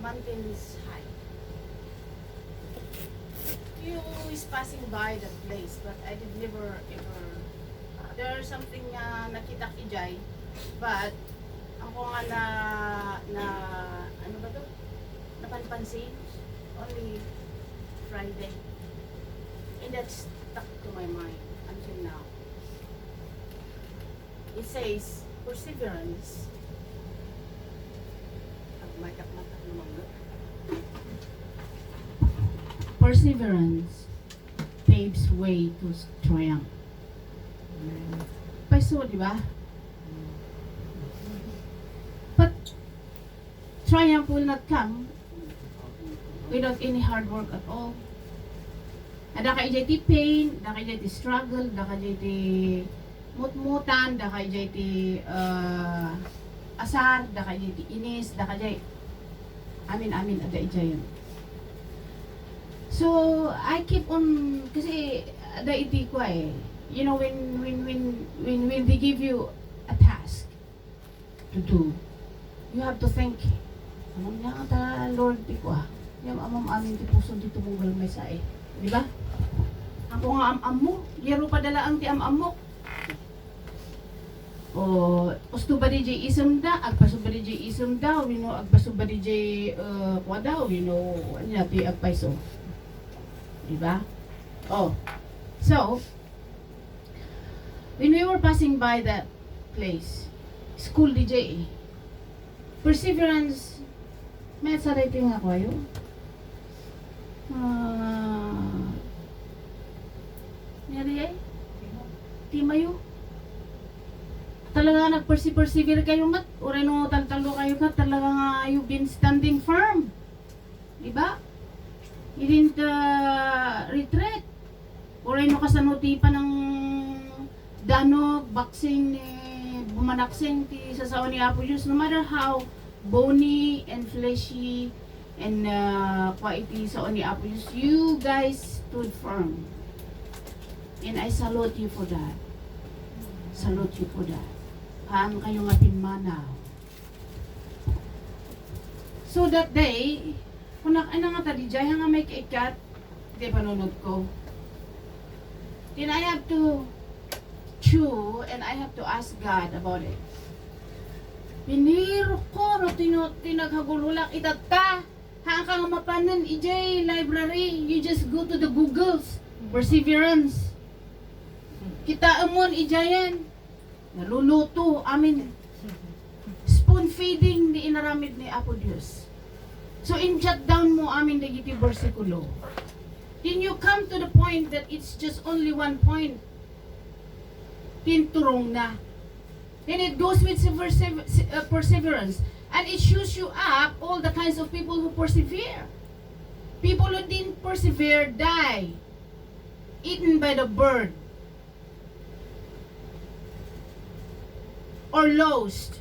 mountains high. You is passing by that place, but I did never ever. There's something nakita kijay, but ako nga na ano ba to? Napanpansin only Friday, and that stuck to my mind until now. It says perseverance. Magmatak naman no? Perseverance paves way to triumph. Paiso, di ba? But triumph will not come without any hard work at all. Ada ka ijay pain, ada ka ijay struggle, ada ka ijay mutmutan, ada ka ijay asar, ada ka ijay inis, ada ka ijay amin ada ijay yun. So I keep on kasi ada iti ko eh. You know, when they give you a task to do, you have to think, amam niya ta Lord di ko yung amam amin ti puso dito mong may sa eh. Di ba? Ako nga am mo, laro pa dala ang ti am mo. O usto ba di jay isum da, agpaso ba di jay isum da, you know, agpaso ba di jay kwa daw, you know, ano ti agpaiso. Di ba? Oh. So, when we were passing by that place, school DJ, perseverance, may sarili nga ko yun. Nari ay? Timayo. Talaga nag-persevere kayo mat. Uray no talo kayo mat. Talaga nga you've been standing firm. Diba? You didn't retreat. Uray no kasanuti pa ng danog, boxing, bumanaksing ti sasawa ni Apo Diyos. No matter how bony and fleshy and quality sa ni Apo Diyos, you guys stood firm. And I salute you for that. Salute you for that. Haan kayo nga pinmanaw. So that day, kung ano nga tadijay, nga may kaikat, di panunod ko. Then I have to chew and I have to ask God about it. Piniro ko, no, tinaghagululak itata. Haan ka nga mapanan, EJ, library, you just go to the Googles, perseverance. Kita amon, ijayan. Naluluto, spoon feeding ni inaramid ni Apo Diyos. So in jot down mo amin dagiti bersikulo. Then you come to the point that it's just only one point. Tinturong na. Then it goes with perseverance. And it shows you up all the kinds of people who persevere. People who didn't persevere die. Eaten by the bird. Or lost.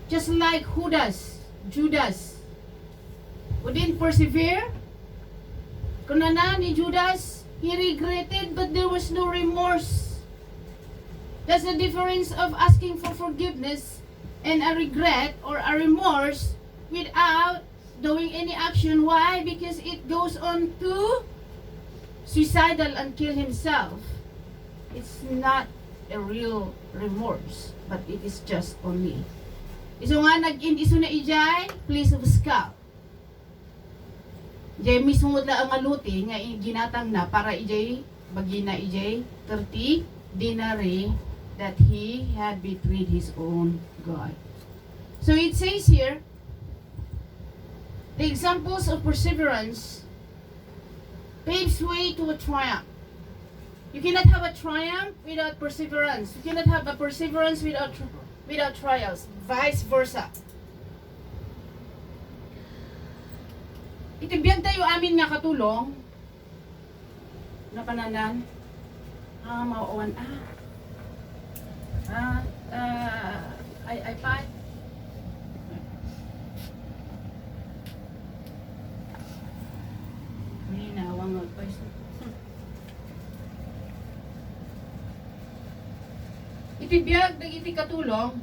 Just like Judas. Who didn't persevere. Kunana ni Judas, he regretted but there was no remorse. That's the difference of asking for forgiveness and a regret or a remorse without doing any action. Why? Because it goes on to suicidal and kill himself. It's not a real remorse, but it is just only. Iso nga nag-indiso na ijay, place of scalp. Ijay mismo la ang aluti nga ginatang na para ijay bagina ijay 30 dinari that he had betrayed his own God. So it says here, the examples of perseverance paves way to a triumph. You cannot have a triumph without perseverance. You cannot have a perseverance without trials. Vice versa. Itibiyag tayo amin nga katulong na pananan. Mauwan. iPad. May nawang magpais. Itibiyag dagiti katulong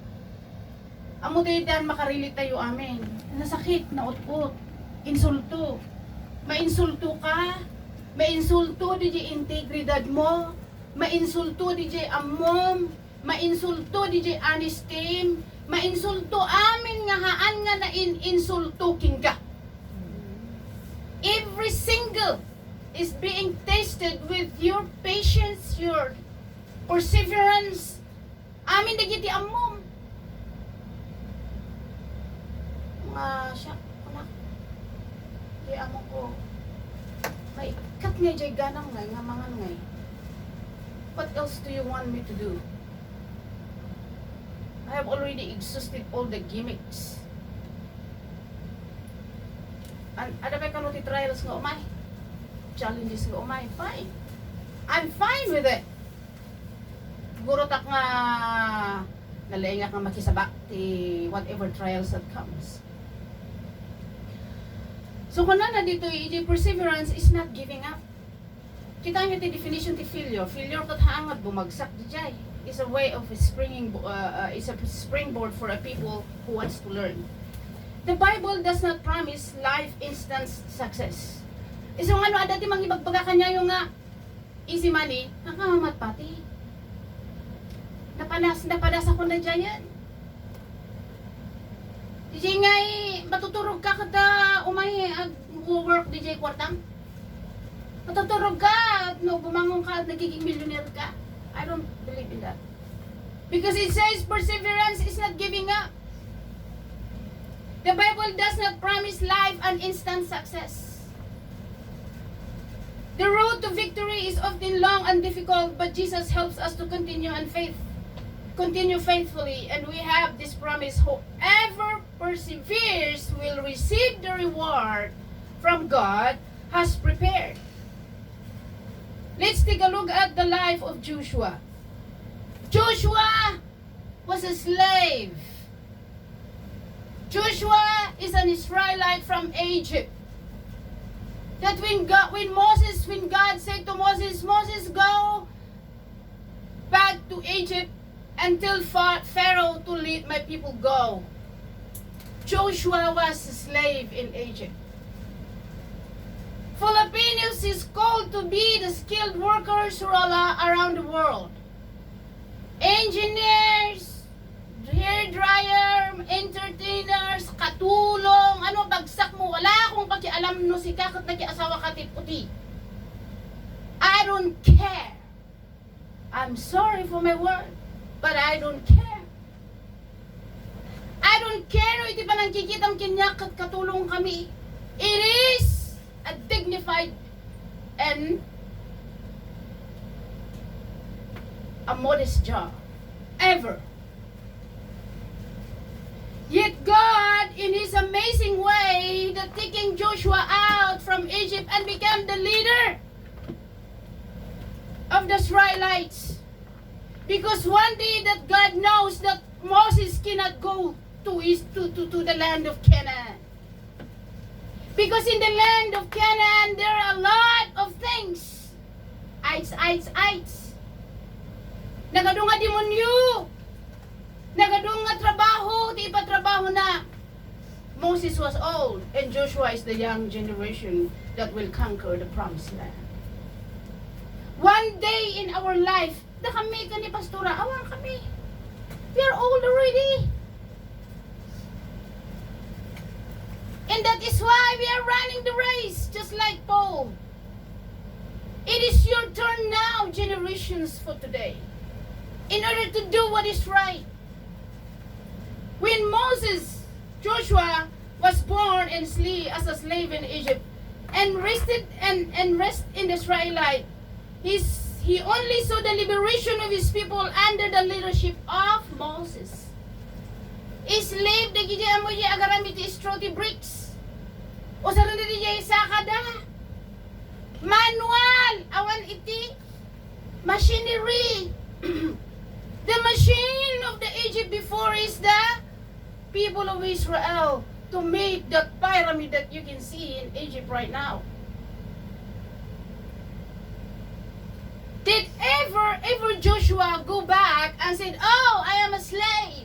Amo tayo dan makarelate tayo amin. Nasakit, naut-ut, insulto. Mainsulto ka, mainsulto DJ integridad mo, mainsulto DJ amom, mainsulto DJ anistim, mainsulto amin nga haan nga na insulto king ka. Every single is being tested with your patience, your perseverance. Amin na giti amom. Siya, anak. Di amo ko. May kat nga jay ganang ngay, nga mangan ngay. What else do you want me to do? I have already exhausted all the gimmicks. Ada pa kanuti trials nga umay. Challenges nga umay. Fine. I'm fine with it. Guro tak nga nalainga nga makisabak ti whatever trials that comes. So kung na dito, the perseverance is not giving up. Kita nyo ti definition ti failure. Failure kat haangat bumagsak di jay. Is a way of is a springboard for a people who wants to learn. The Bible does not promise life instant success. Isang ano ada ti mangibagbaga kanya yung nga easy money, nakahamat pati. Napadas ako na dyan. DJ ngay matuturog ka kada umay work DJ kwartang. Matuturog ka no bumangon ka at nagiging millionaire ka. I don't believe in that. Because it says perseverance is not giving up. The Bible does not promise life and instant success. The road to victory is often long and difficult, but Jesus helps us to continue faithfully, and we have this promise: whoever perseveres will receive the reward from God has prepared. Let's take a look at the life of Joshua. Joshua was a slave. Joshua is an Israelite from Egypt. That when God said to Moses, Moses, go back to Egypt and tell Pharaoh to let my people go. Joshua was a slave in Egypt. Filipinos is called to be the skilled workers who are around the world. Engineers, hairdryer, entertainers, katulong, ano bagsak mo, wala akong pakialam no si kakat na kiasawa ka tiputi. I don't care. I'm sorry for my word, but I don't care. I don't care no iti pa nang kikitang kinyak at katulong kami. It is a dignified and a modest job ever. Yet God, in His amazing way, that taking Joshua out from Egypt and became the leader of the Israelites. Because one day that God knows that Moses cannot go to the land of Canaan. Because in the land of Canaan, there are a lot of things. Ites. Nagadunga demonyo. Nagadunga trabaho. Di pa trabaho na. Moses was old and Joshua is the young generation that will conquer the promised land. One day in our life, na kami kani pastora, awan kami. We are old already. And that is why we are running the race, just like Paul. It is your turn now, generations for today, in order to do what is right. When Joshua was born and as a slave in Egypt, and rested in the Israelite, he only saw the liberation of his people under the leadership of Moses. Slave na gidi amo yi agarami ti stroti bricks. O sa rin di sakada. Manual awan iti machinery. The machine of the Egypt before is the people of Israel to make that pyramid that you can see in Egypt right now. Did ever Joshua go back and said, "Oh, I am a slave.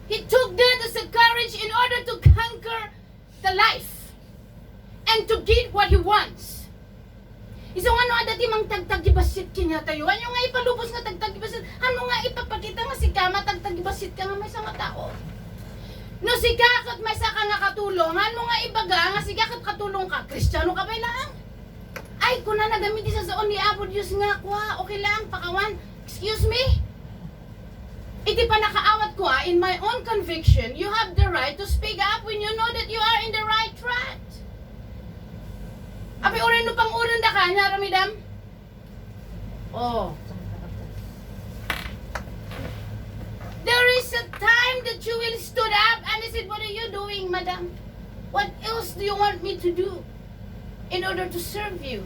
He took that as a courage in order to conquer the life and to get what he wants. Isang ano dati mang tagtagibasit kanya tayo. Ano nga ipalubos nga tagtagibasit? Ano nga ipapakita nga si kama tagtagibasit ka nga may nga tao? No si kakot may saka nga katulong. Ano nga ibaga nga si kakot katulong ka? Kristiyano ka ba lang? Ay, kung na nagamit isa sa ni Apo Diyos nga, kwa, okay lang, pakawan. Excuse me? Iti pa nakaawat ko in my own conviction, you have the right to speak up when you know that you are in the right track. Api urin no pang urin da ka, nya ramidam? Oh. There is a time that you will stood up and I said, what are you doing, madam? What else do you want me to do in order to serve you?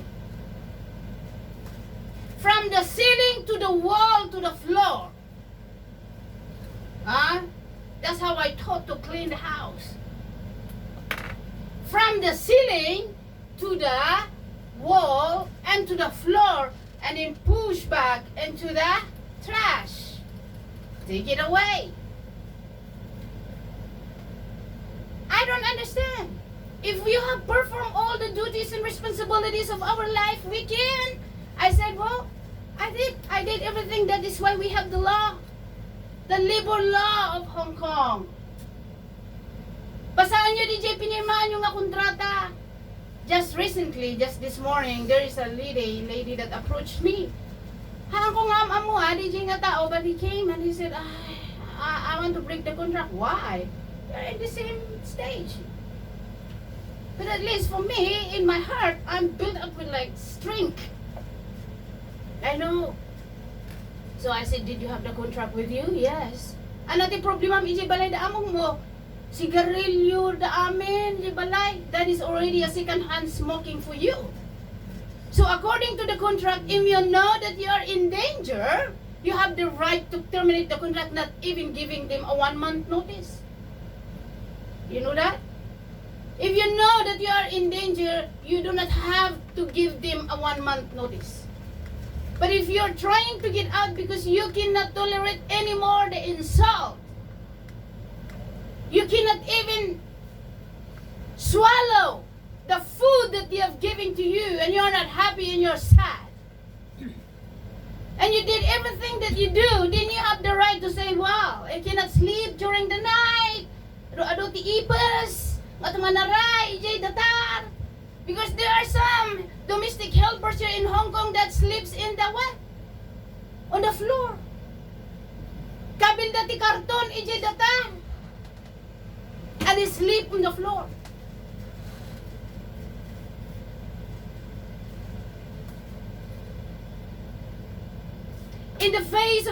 From the ceiling to the wall to the floor. Huh? That's how I taught to clean the house. From the ceiling to the wall and to the floor and then push back into the trash. Take it away. I don't understand. If you have performed all the duties and responsibilities of our life, we can. I said, well, I did everything. That is why we have the law. The labor law of Hong Kong. Basahan nyo, DJ, pinirmahan yung nga kontrata. Just recently, just this morning, there is a lady that approached me. Hang ko nga amo DJ nga tao, but he came and he said, I want to break the contract. Why? You're in the same stage. But at least for me, in my heart, I'm built up with like strength. I know. So I said, did you have the contract with you? Yes. Ano ti problema iji balay da among mo? Sigarilyo da amin, iji balay. That is already a second-hand smoking for you. So according to the contract, if you know that you are in danger, you have the right to terminate the contract, not even giving them a 1-month notice. You know that? If you know that you are in danger, you do not have to give them a 1-month notice. But if you're trying to get out because you cannot tolerate anymore the insult, you cannot even swallow the food that they have given to you, and you're not happy and you're sad, and you did everything that you do, then you have the right to say, wow, I cannot sleep during the night, ado ti ipas, matamanaray, ijay datar. Because there are some domestic helpers here in Hong Kong that sleeps in the what? On the floor. Kabil dati karton, ije data. And they sleep on the floor. In the face of